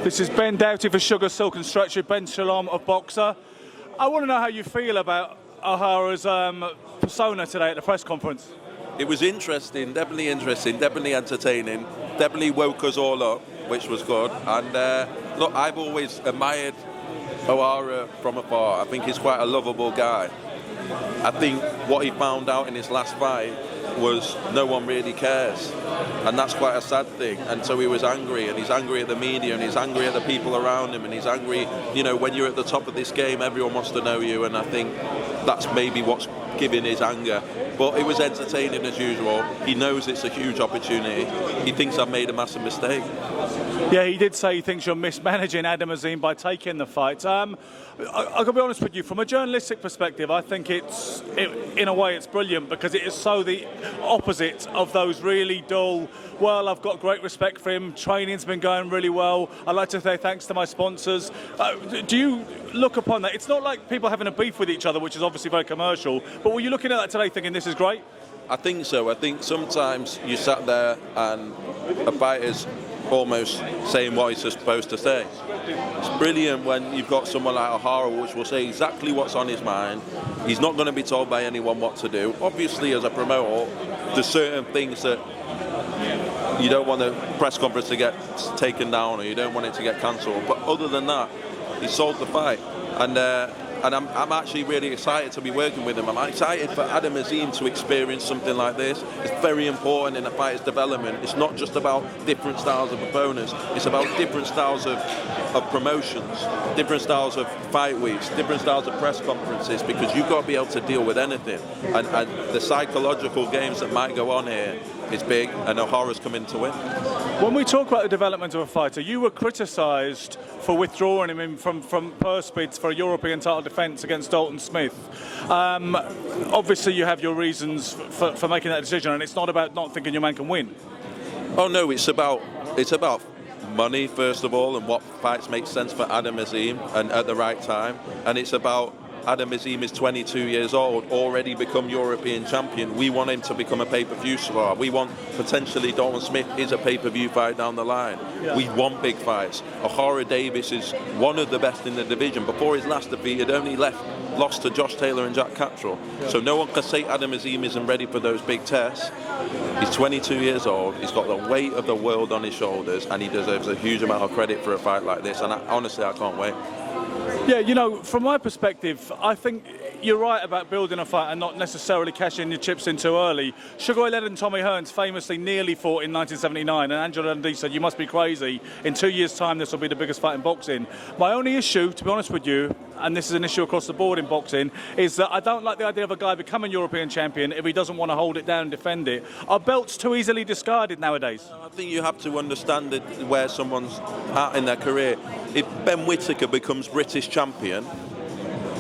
This is Ben Doughty for Sugar, Silk and Stretcher, Ben Shalom of Boxer. I want to know how you feel about Ohara's persona today at the press conference. It was interesting, definitely entertaining, definitely woke us all up, which was good. And look, I've always admired Ohara from afar. I think he's quite a lovable guy. I think what he found out in his last fight was no one really cares, and that's quite a sad thing. And so he was angry, and he's angry at the media, and he's angry at the people around him, and he's angry, you know, when you're at the top of this game, everyone wants to know you, and I think that's maybe what's giving his anger. But it was entertaining as usual. He knows it's a huge opportunity. He thinks I've made a massive mistake. Yeah, he did say he thinks you're mismanaging Adam Azim by taking the fight. I can be honest with you, from a journalistic perspective, I think in a way it's brilliant, because it is so the opposite of those really dull, well, I've got great respect for him, training's been going really well, I'd like to say thanks to my sponsors. Do you look upon that? It's not like people having a beef with each other, which is obviously very commercial, but were you looking at that today thinking this is great? I think so. I think sometimes you sat there and a fighter's almost saying what he's supposed to say. It's brilliant when you've got someone like Ohara, which will say exactly what's on his mind. He's not going to be told by anyone what to do. Obviously, as a promoter, there's certain things that you don't want the press conference to get taken down, or you don't want it to get cancelled. But other than that, he sold the fight. And I'm actually really excited to be working with him. I'm excited for Adam Azim to experience something like this. It's very important in a fighter's development. It's not just about different styles of opponents. It's about different styles of promotions, different styles of fight weeks, different styles of press conferences, because you've got to be able to deal with anything. And the psychological games that might go on here is big, and Ohara's coming to win. When we talk about the development of a fighter, you were criticised for withdrawing him from purse bids for a European title defence against Dalton Smith. Obviously, you have your reasons for making that decision, and it's not about not thinking your man can win. Oh no, it's about money first of all, and what fights make sense for Adam Azim and at the right time, and it's about Adam Azim is 22 years old, already become European champion. We want him to become a pay-per-view star. We want potentially Dalton Smith is a pay-per-view fight down the line. Yeah. We want big fights. Ohara Davies is one of the best in the division. Before his last defeat, he'd only lost to Josh Taylor and Jack Cattrall. Yeah. So no one can say Adam Azim isn't ready for those big tests. He's 22 years old. He's got the weight of the world on his shoulders, and he deserves a huge amount of credit for a fight like this. And honestly, I can't wait. Yeah, you know, from my perspective, I think you're right about building a fight and not necessarily cashing your chips in too early. Sugar Ray Leonard and Tommy Hearns famously nearly fought in 1979, and Angela Dundee said, you must be crazy. In 2 years' time, this will be the biggest fight in boxing. My only issue, to be honest with you, and this is an issue across the board in boxing, is that I don't like the idea of a guy becoming European champion if he doesn't want to hold it down and defend it. Are belts too easily discarded nowadays? I think you have to understand where someone's at in their career. If Ben Whittaker becomes British champion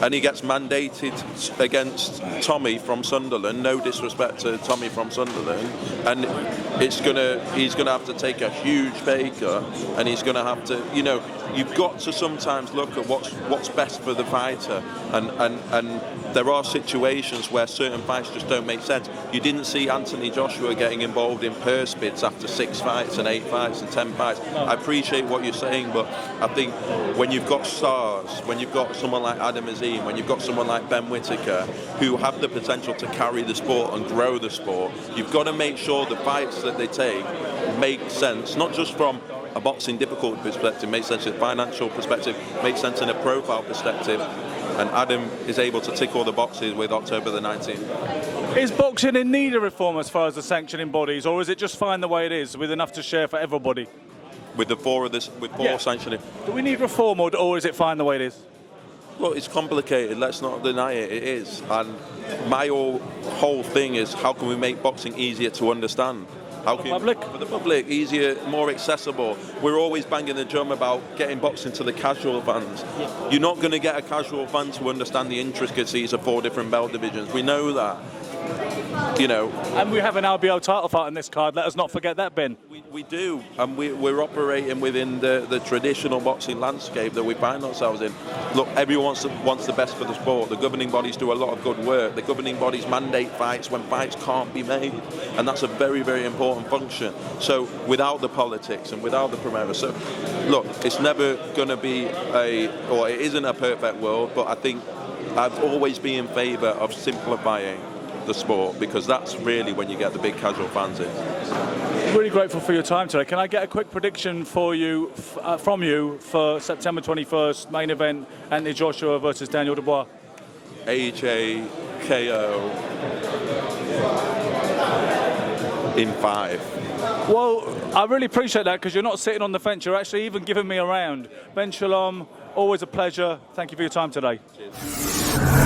and he gets mandated against Tommy from Sunderland, no disrespect to Tommy from Sunderland, and he's gonna have to take a huge pay cut, and he's gonna have to, you know, you've got to sometimes look at what's best for the fighter, and there are situations where certain fights just don't make sense. You didn't see Anthony Joshua getting involved in purse bids after 6 fights and 8 fights and 10 fights. I appreciate what you're saying, but I think when you've got stars, when you've got someone like Adam Azim, when you've got someone like Ben Whittaker, who have the potential to carry the sport and grow the sport, you've got to make sure the fights that they take make sense, not just from a boxing difficulty perspective, makes sense in a financial perspective, makes sense in a profile perspective, and Adam is able to tick all the boxes with October the 19th. Is boxing in need of reform as far as the sanctioning bodies, or is it just fine the way it is, with enough to share for everybody? With four sanctioning. Do we need reform, or is it fine the way it is? Well, it's complicated, let's not deny it, it is. And my whole thing is, how can we make boxing easier to understand? How can for the public, easier, more accessible. We're always banging the drum about getting boxing to the casual fans. You're not going to get a casual fan to understand the intricacies of 4 different belt divisions. We know that. you know. And we have an LBO title fight on this card. Let us not forget that, Ben. We do, and we're operating within the traditional boxing landscape that we find ourselves in. Look, everyone wants the best for the sport. The governing bodies do a lot of good work. The governing bodies mandate fights when fights can't be made, and that's a very, very important function. So without the politics and without the primera, so look, it's never going to be or it isn't a perfect world, but I think I've always been in favour of simplifying the sport, because that's really when you get the big casual fans in. Really grateful for your time today. Can I get a quick prediction for you, from you, for September 21st, main event, Anthony Joshua versus Daniel Dubois? AJ KO in 5. Well, I really appreciate that, because you're not sitting on the fence. You're actually even giving me a round. Ben Shalom, always a pleasure. Thank you for your time today. Cheers.